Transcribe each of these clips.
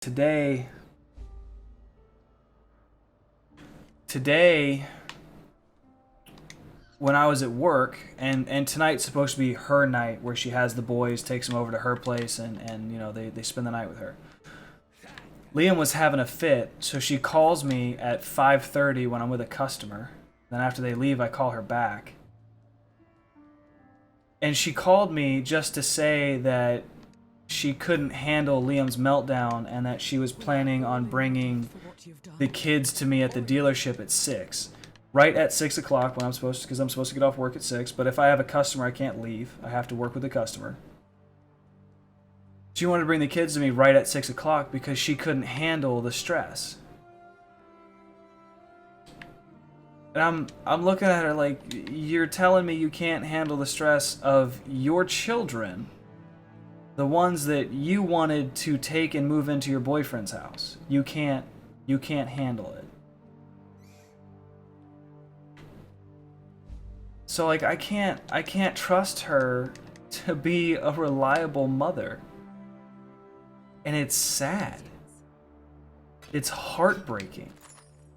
today today when I was at work, and tonight's supposed to be her night where she has the boys, takes them over to her place, and you know, they spend the night with her. Liam was having a fit, so she calls me at 5:30 when I'm with a customer. Then after they leave, I call her back. And she called me just to say that she couldn't handle Liam's meltdown and that she was planning on bringing the kids to me at the dealership at 6. Right at 6 o'clock when I'm supposed to, because I'm supposed to get off work at 6, but if I have a customer, I can't leave. I have to work with the customer. She wanted to bring the kids to me right at 6 o'clock because she couldn't handle the stress. And I'm looking at her like, you're telling me you can't handle the stress of your children, the ones that you wanted to take and move into your boyfriend's house. You can't handle it. So like I can't trust her to be a reliable mother. And it's sad. It's heartbreaking.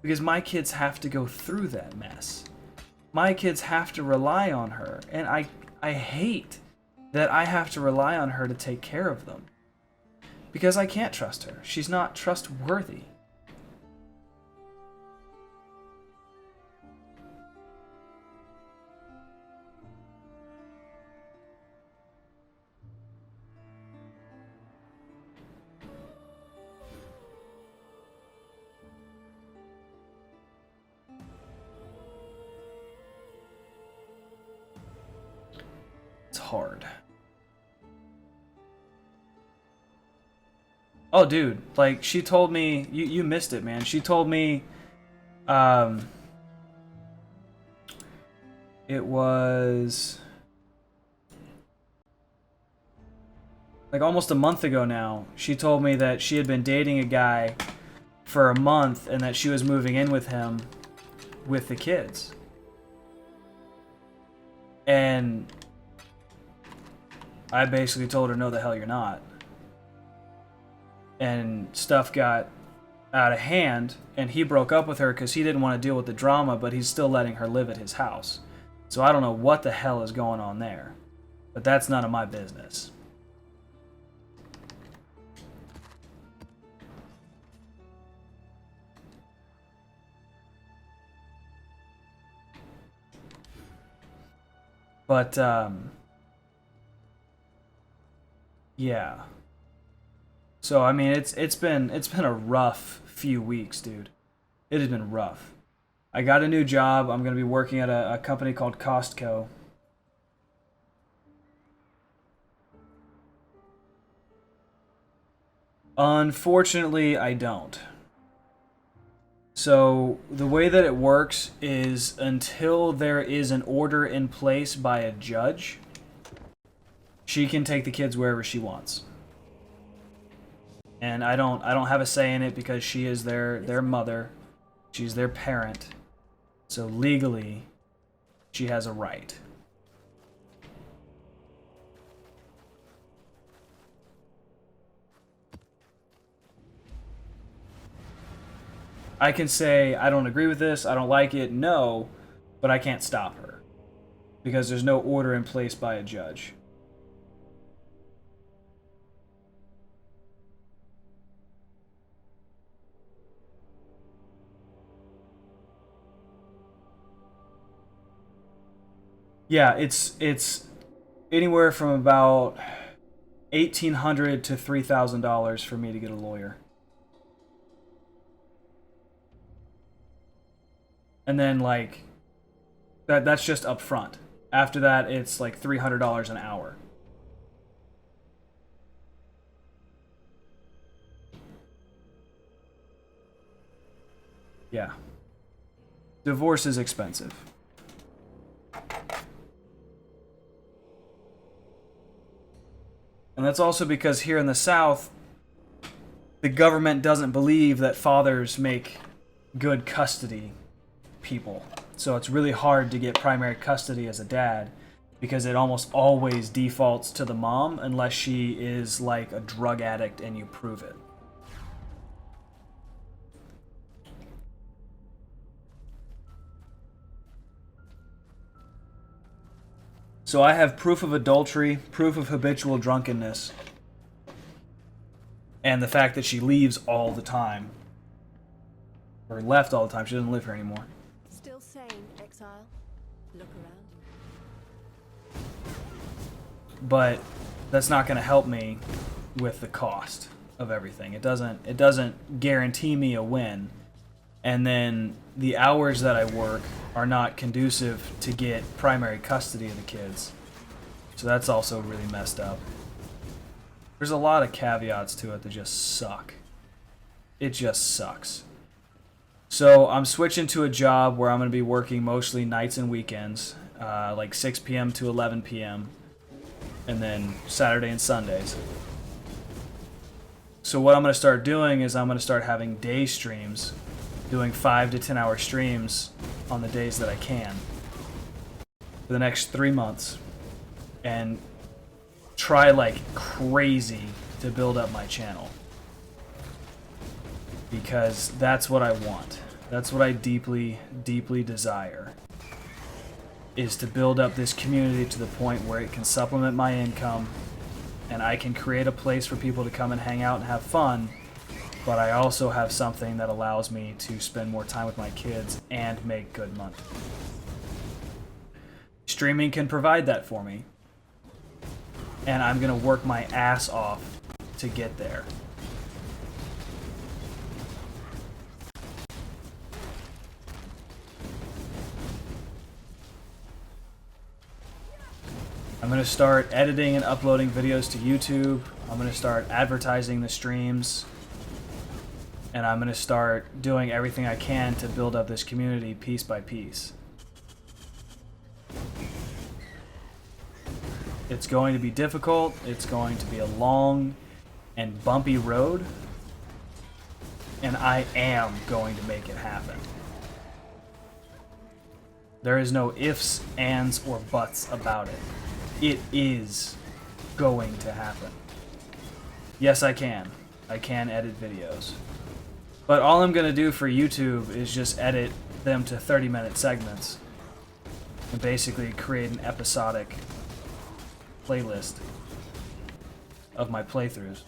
Because my kids have to go through that mess. My kids have to rely on her. And I hate that I have to rely on her to take care of them. Because I can't trust her. She's not trustworthy. It's hard. Oh, dude, like, she told me, you missed it, man. She told me, it was, like, almost a month ago now. She told me that she had been dating a guy for a month and that she was moving in with him with the kids. And I basically told her, no, the hell you're not. And stuff got out of hand, and he broke up with her because he didn't want to deal with the drama, but he's still letting her live at his house. So I don't know what the hell is going on there. But that's none of my business. But, yeah. So I mean, it's been a rough few weeks, dude. It has been rough. I got a new job. I'm gonna be working at a company called Costco. Unfortunately, I don't. So the way that it works is until there is an order in place by a judge, she can take the kids wherever she wants. And I don't have a say in it because she is their mother. She's their parent. So legally, she has a right. I can say, I don't agree with this, I don't like it, no, but I can't stop her. Because there's no order in place by a judge. Yeah, it's anywhere from about $1,800 to $3,000 for me to get a lawyer. And then like that's just up front. After that, it's like $300 an hour. Yeah. Divorce is expensive. And that's also because here in the South, the government doesn't believe that fathers make good custody people. So it's really hard to get primary custody as a dad because it almost always defaults to the mom unless she is like a drug addict and you prove it. So I have proof of adultery, proof of habitual drunkenness, and the fact that she leaves all the time. Or left all the time. She doesn't live here anymore. Still sane, exile. Look around. But that's not going to help me with the cost of everything. It doesn't guarantee me a win. And then the hours that I work are not conducive to get primary custody of the kids. So that's also really messed up. There's a lot of caveats to it that just suck. It just sucks. So I'm switching to a job where I'm going to be working mostly nights and weekends, like 6 p.m. to 11 p.m., and then Saturday and Sundays. So what I'm going to start doing is I'm going to start having day streams, doing 5 to 10 hour streams on the days that I can for the next 3 months, and try like crazy to build up my channel. Because that's what I want. That's what I deeply, deeply desire. Is to build up this community to the point where it can supplement my income and I can create a place for people to come and hang out and have fun, but I also have something that allows me to spend more time with my kids and make good money. Streaming can provide that for me, and I'm going to work my ass off to get there. I'm going to start editing and uploading videos to YouTube. I'm going to start advertising the streams. And I'm going to start doing everything I can to build up this community piece by piece. It's going to be difficult. It's going to be a long and bumpy road. And I am going to make it happen. There is no ifs, ands, or buts about it. It is going to happen. Yes, I can. I can edit videos. But all I'm going to do for YouTube is just edit them to 30-minute segments. And basically create an episodic playlist of my playthroughs.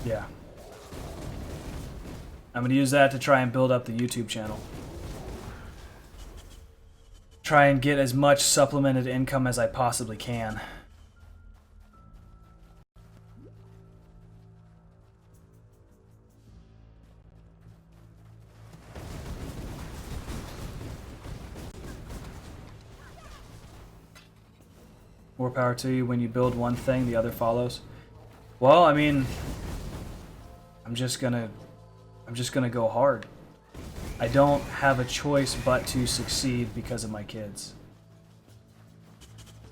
Yeah. I'm going to use that to try and build up the YouTube channel. Try and get as much supplemented income as I possibly can. More power to you. When you build one thing, the other follows. Well, I mean, I'm just gonna go hard. I don't have a choice but to succeed because of my kids.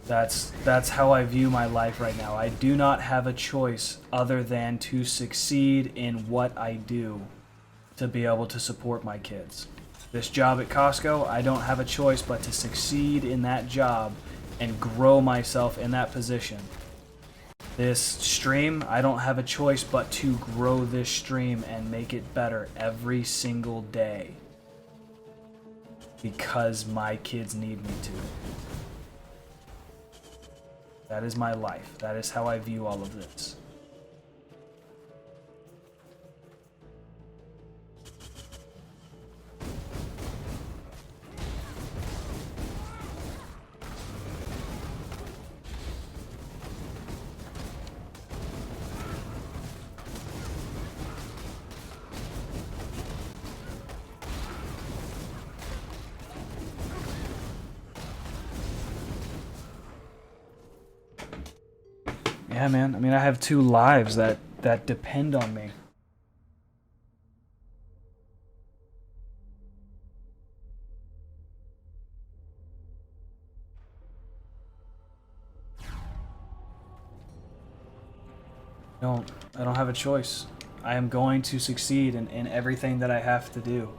That's how I view my life right now. I do not have a choice other than to succeed in what I do to be able to support my kids. This job at Costco, I don't have a choice but to succeed in that job and grow myself in that position. This stream, I don't have a choice but to grow this stream and make it better every single day. Because my kids need me to. That is my life. That is how I view all of this. Yeah, man. I mean, I have 2 lives that depend on me. I don't have a choice. I am going to succeed in everything that I have to do.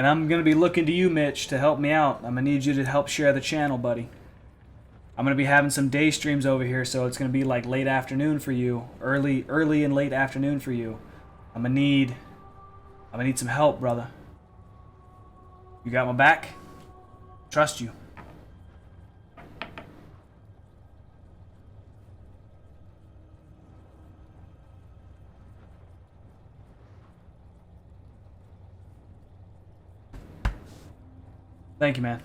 And I'm going to be looking to you, Mitch, to help me out. I'm going to need you to help share the channel, buddy. I'm going to be having some day streams over here, so it's going to be like late afternoon for you. Early and late afternoon for you. I'm going to need some help, brother. You got my back? Trust you. Thank you, man.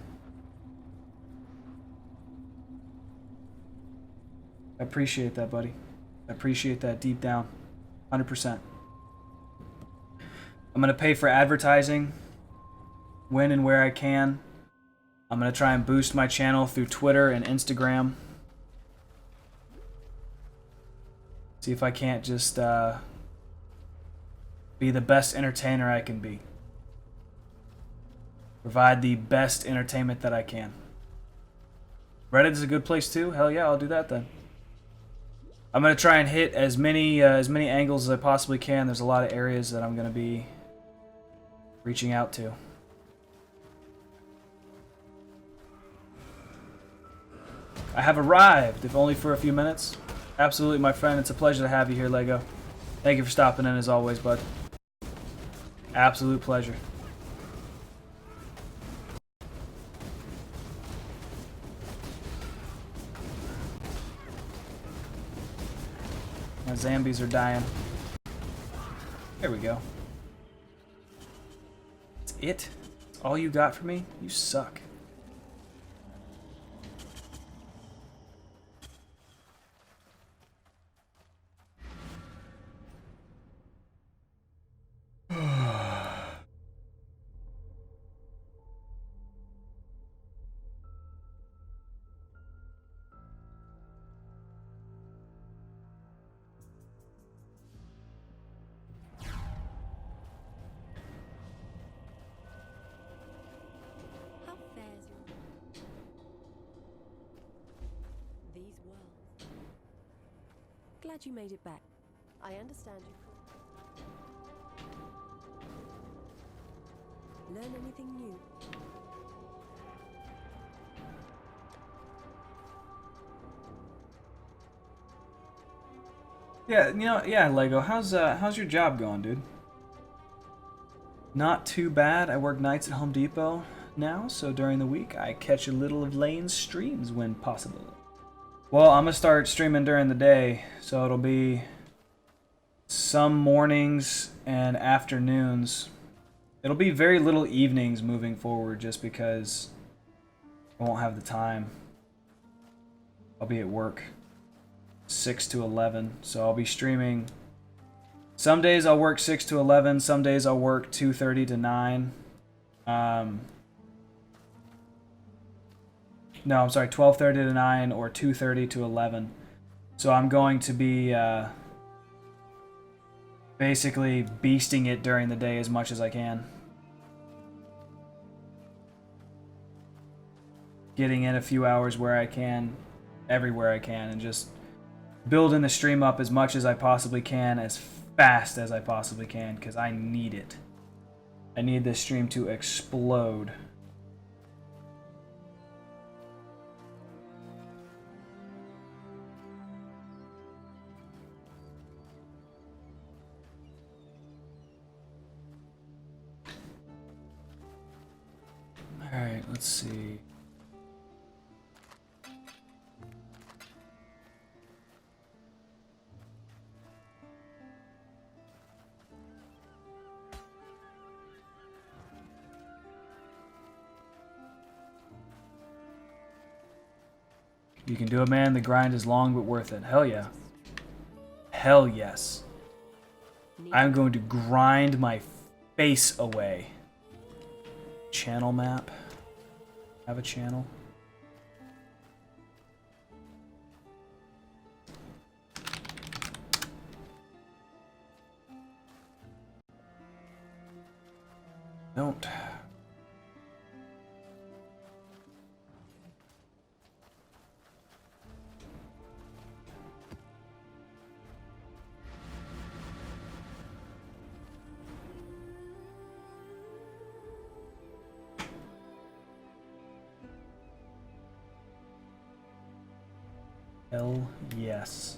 I appreciate that, buddy. I appreciate that deep down. 100%. I'm going to pay for advertising when and where I can. I'm going to try and boost my channel through Twitter and Instagram. See if I can't just be the best entertainer I can be. Provide the best entertainment that I can. Reddit is a good place too. Hell yeah, I'll do that then. I'm gonna try and hit as many angles as I possibly can. There's a lot of areas that I'm gonna be reaching out to. I have arrived, if only for a few minutes. Absolutely, my friend. It's a pleasure to have you here, Lego. Thank you for stopping in as always, bud. Absolute pleasure. My zombies are dying. There we go. That's it? That's all you got for me? You suck. How fares your these worlds? Glad you made it back. I understand you. Learn anything new? Yeah, yeah, Lego. How's your job going, dude? Not too bad. I work nights at Home Depot now, so during the week I catch a little of Lane's streams when possible. Well, I'm gonna start streaming during the day, so it'll be some mornings and afternoons. It'll be very little evenings moving forward, just because I won't have the time. I'll be at work 6 to 11, so I'll be streaming. Some days I'll work 6 to 11, some days I'll work 2:30 to 9. No, I'm sorry, 12:30 to 9 or 2:30 to 11. So I'm going to be basically beasting it during the day as much as I can. Getting in a few hours where I can, everywhere I can, and just building the stream up as much as I possibly can, as fast as I possibly can, because I need it. I need this stream to explode. Alright, let's see. You can do it, man. The grind is long but worth it. Hell yeah. Hell yes. I'm going to grind my face away. Channel map. Have a channel. Don't. Hell yes.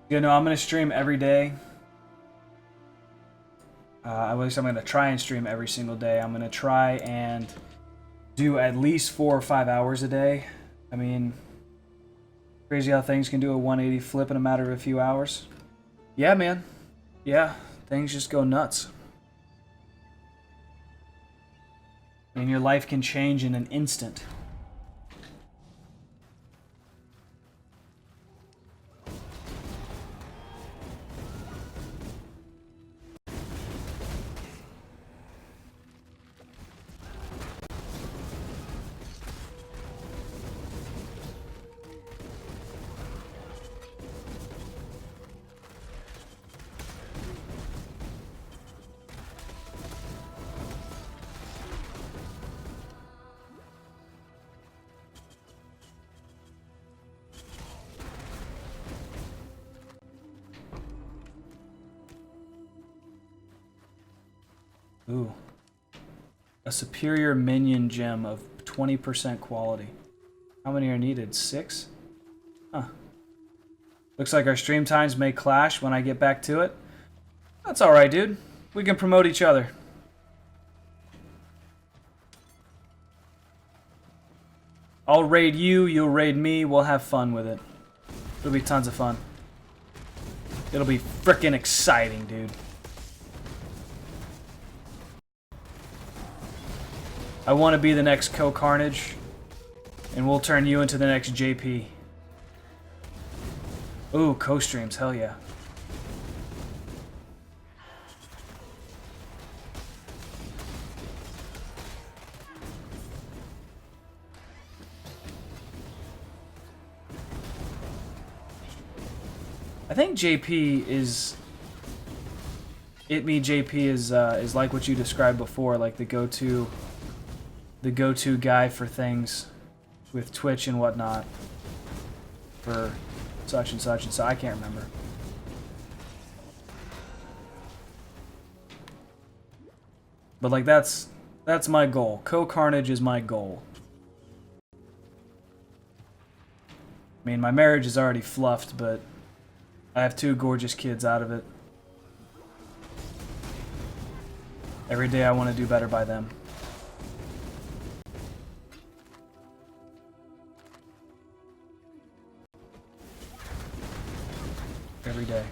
You know, I'm gonna stream every day. At least I'm gonna try and stream every single day. I'm gonna try and do at least 4 or 5 hours a day. I mean, crazy how things can do a 180 flip in a matter of a few hours. Yeah, man. Yeah, things just go nuts. I mean, your life can change in an instant. Ooh. A superior minion gem of 20% quality. How many are needed? 6? Huh. Looks like our stream times may clash when I get back to it. That's alright, dude. We can promote each other. I'll raid you, you'll raid me, we'll have fun with it. It'll be tons of fun. It'll be frickin' exciting, dude. I want to be the next Co-Carnage, and we'll turn you into the next JP. Ooh, co-streams, hell yeah. I think JP is... JP is like what you described before, like the go-to guy for things with Twitch and whatnot for such and such, and so I can't remember. But like that's my goal. Co-Carnage is my goal. I mean, my marriage is already fluffed, but I have 2 gorgeous kids out of it. Every day I want to do better by them. Every day.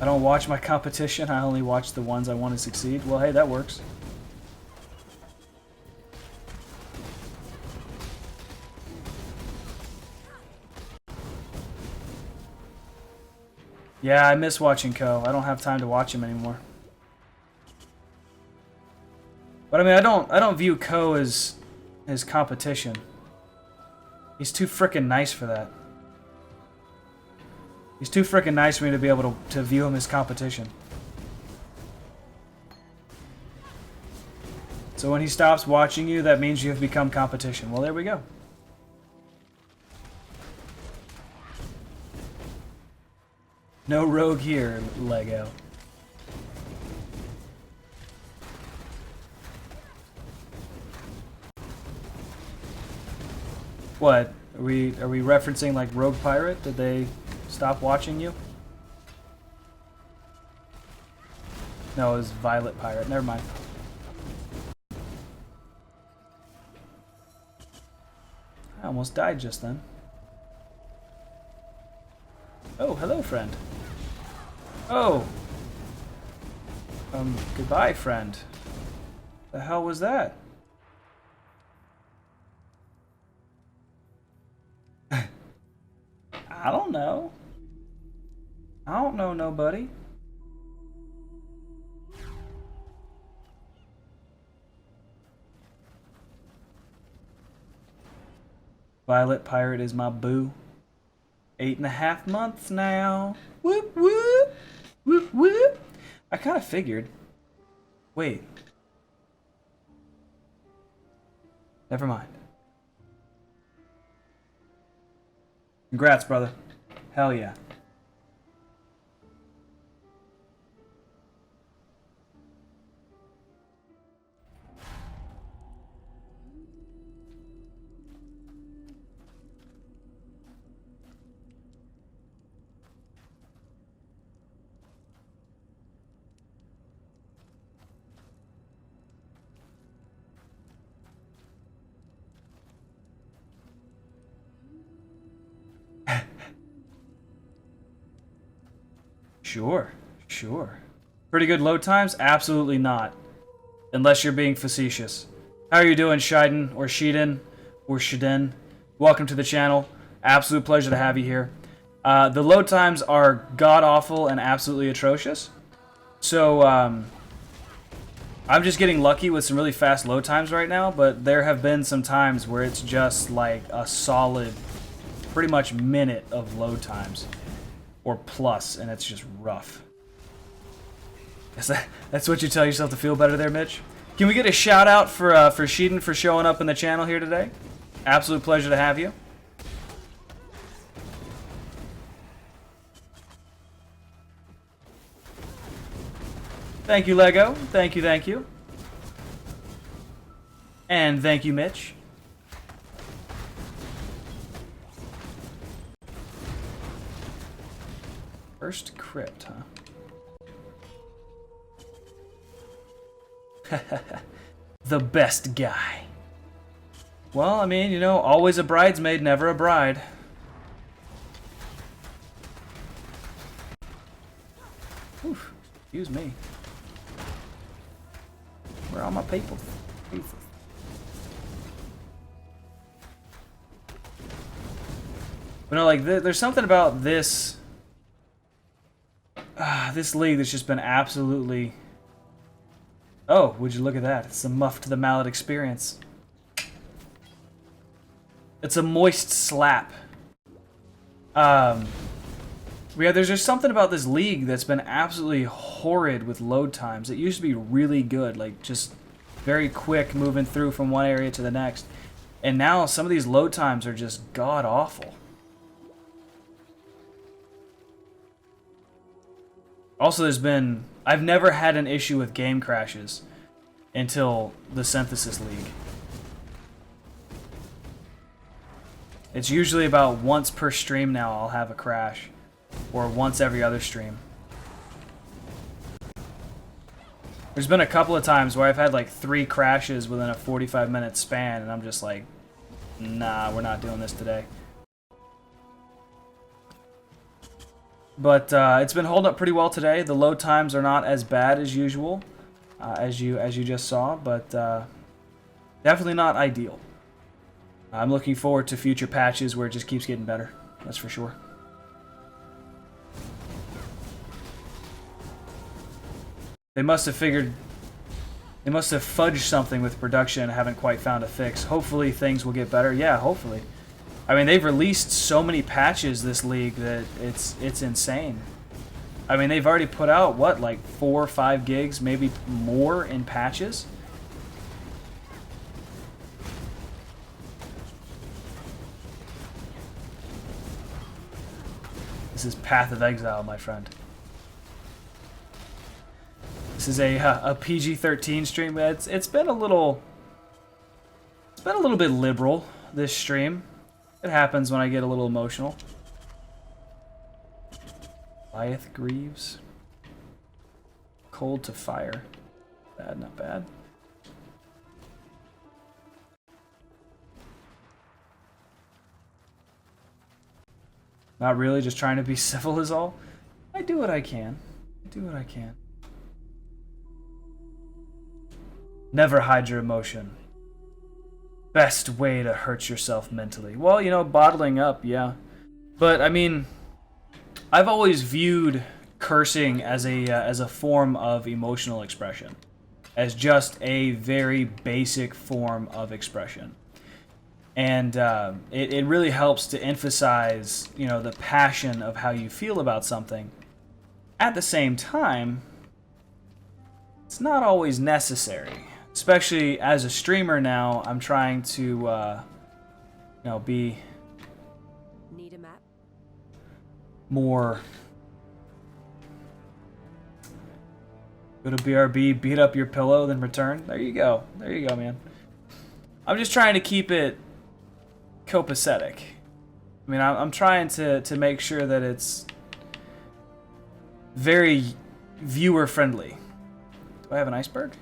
I don't watch my competition, I only watch the ones I want to succeed. Well, hey, that works. Yeah, I miss watching Ko. I don't have time to watch him anymore. But I mean, I don't view Ko as his competition. He's too frickin' nice for that. He's too frickin' nice for me to be able to view him as competition. So when he stops watching you, that means you have become competition. Well, there we go. No rogue here, Lego. What? Are we referencing like Rogue Pirate? Did they stop watching you? No, it was Violet Pirate. Never mind. I almost died just then. Oh, hello, friend. Oh. Goodbye, friend. The hell was that? I don't know. I don't know nobody. Violet Pirate is my boo. 8.5 months now. Whoop whoop. Whoop whoop. I kind of figured. Wait. Never mind. Congrats, brother. Hell yeah. Sure, sure. Pretty good load times? Absolutely not. Unless you're being facetious. How are you doing, Shiden, or Shiden, or Shiden? Welcome to the channel. Absolute pleasure to have you here. The load times are god-awful and absolutely atrocious. So, I'm just getting lucky with some really fast load times right now, but there have been some times where it's just like a solid, pretty much minute of load times. Or plus, and it's just rough. That's what you tell yourself to feel better there, Mitch? Can we get a shout out for Shiden for showing up in the channel here today? Absolute pleasure to have you. Thank you, Lego. Thank you, thank you. And thank you, Mitch. First crypt, huh? The best guy. Well, I mean, you know, always a bridesmaid, never a bride. Oof, excuse me. Where are all my people? Jesus. But no, like, there's something about this... this league that's just been absolutely... Oh, would you look at that? It's a muff to the mallet experience. It's a moist slap. Yeah, there's just something about this league that's been absolutely horrid with load times. It used to be really good, like just very quick moving through from one area to the next. And now some of these load times are just god-awful. Also, I've never had an issue with game crashes until the Synthesis League. It's usually about once per stream now I'll have a crash. Or once every other stream. There's been a couple of times where I've had like 3 crashes within a 45-minute span, and I'm just like, nah, we're not doing this today. But it's been holding up pretty well today. The load times are not as bad as usual, as you just saw, but definitely not ideal. I'm looking forward to future patches where it just keeps getting better. That's for sure. They must have fudged something with production and haven't quite found a fix. Hopefully things will get better. Yeah, hopefully. I mean, they've released so many patches this league that it's insane. I mean, they've already put out, what, like 4 or 5 gigs, maybe more in patches? This is Path of Exile, my friend. This is a PG-13 stream. It's been a little bit liberal, this stream. It happens when I get a little emotional. Goliath Greaves. Cold to fire. Bad, not bad. Not really, just trying to be civil is all. I do what I can. I do what I can. Never hide your emotion. Best way to hurt yourself mentally. Well, you know, bottling up, yeah. But, I mean, I've always viewed cursing as a form of emotional expression. As just a very basic form of expression. And it really helps to emphasize, you know, the passion of how you feel about something. At the same time, it's not always necessary. Especially as a streamer now, I'm trying to, you know, be Need a map? more. Go to BRB, beat up your pillow, then return. There you go. There you go, man. I'm just trying to keep it copacetic. I mean, I'm trying to make sure that it's very viewer friendly. Do I have an iceberg?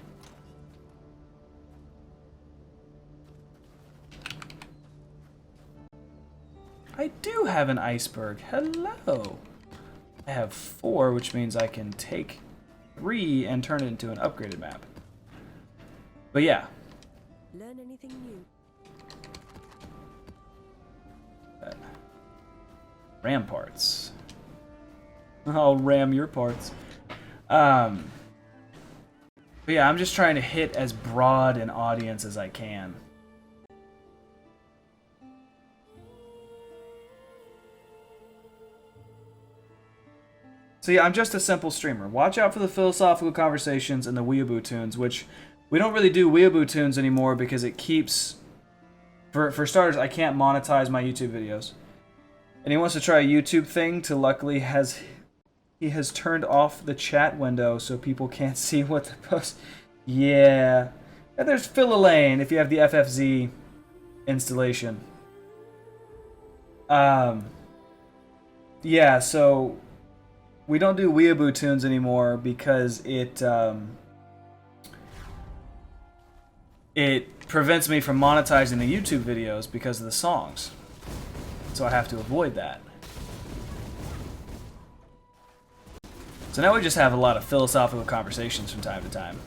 I do have an iceberg. Hello. I have 4, which means I can take 3 and turn it into an upgraded map. But yeah. Learn anything new? Ram parts. I'll ram your parts. But yeah, I'm just trying to hit as broad an audience as I can. So yeah, I'm just a simple streamer. Watch out for the philosophical conversations and the weeaboo tunes, which we don't really do weeaboo tunes anymore because it keeps... For starters, I can't monetize my YouTube videos. And he wants to try a YouTube thing to luckily he has turned off the chat window so people can't see what the post... Yeah. And there's Phil-Elaine if you have the FFZ installation. Yeah, so we don't do weeaboo tunes anymore because it prevents me from monetizing the YouTube videos because of the songs. So I have to avoid that. So now we just have a lot of philosophical conversations from time to time,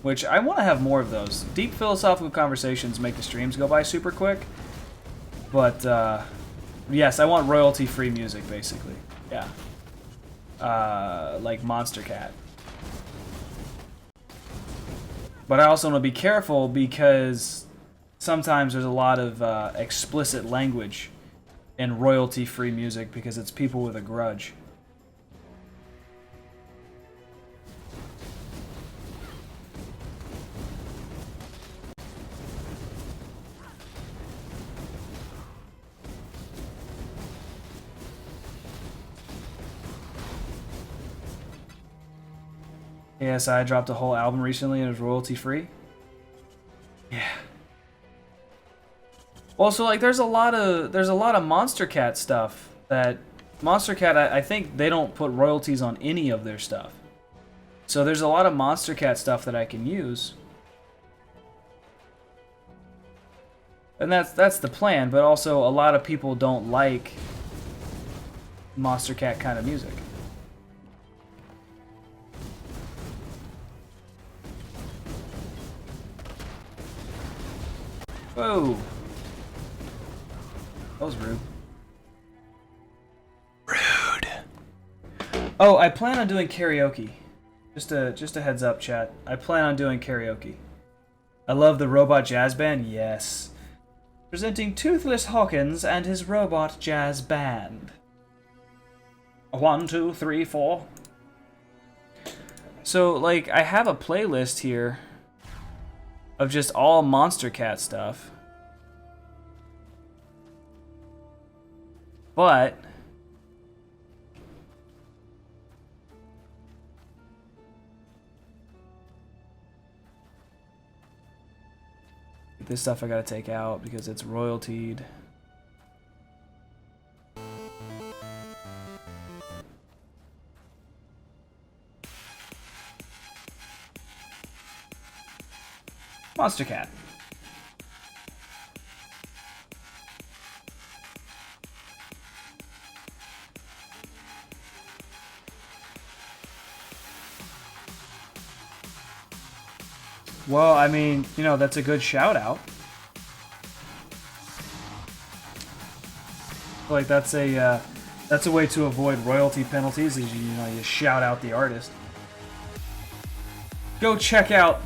which I want to have more of those. Deep philosophical conversations make the streams go by super quick, but yes, I want royalty-free music, basically. Yeah. Like Monster Cat. But I also want to be careful because sometimes there's a lot of explicit language in royalty-free music because it's people with a grudge. ASI dropped a whole album recently and it was royalty free. Yeah. Also, like, there's a lot of Monster Cat stuff that Monster Cat. I think they don't put royalties on any of their stuff. So there's a lot of Monster Cat stuff that I can use, and that's the plan. But also, a lot of people don't like Monster Cat kind of music. Whoa. That was rude. Rude. Oh, I plan on doing karaoke. Just a heads up, chat. I plan on doing karaoke. I love the robot jazz band. Yes. Presenting Toothless Hawkins and his robot jazz band. 1, 2, 3, 4. So, like, I have a playlist here of just all Monster Cat stuff. But this stuff I gotta take out because it's royaltied. Monster Cat. Well, I mean, you know, that's a good shout out. Like that's a way to avoid royalty penalties. Is you shout out the artist. Go check out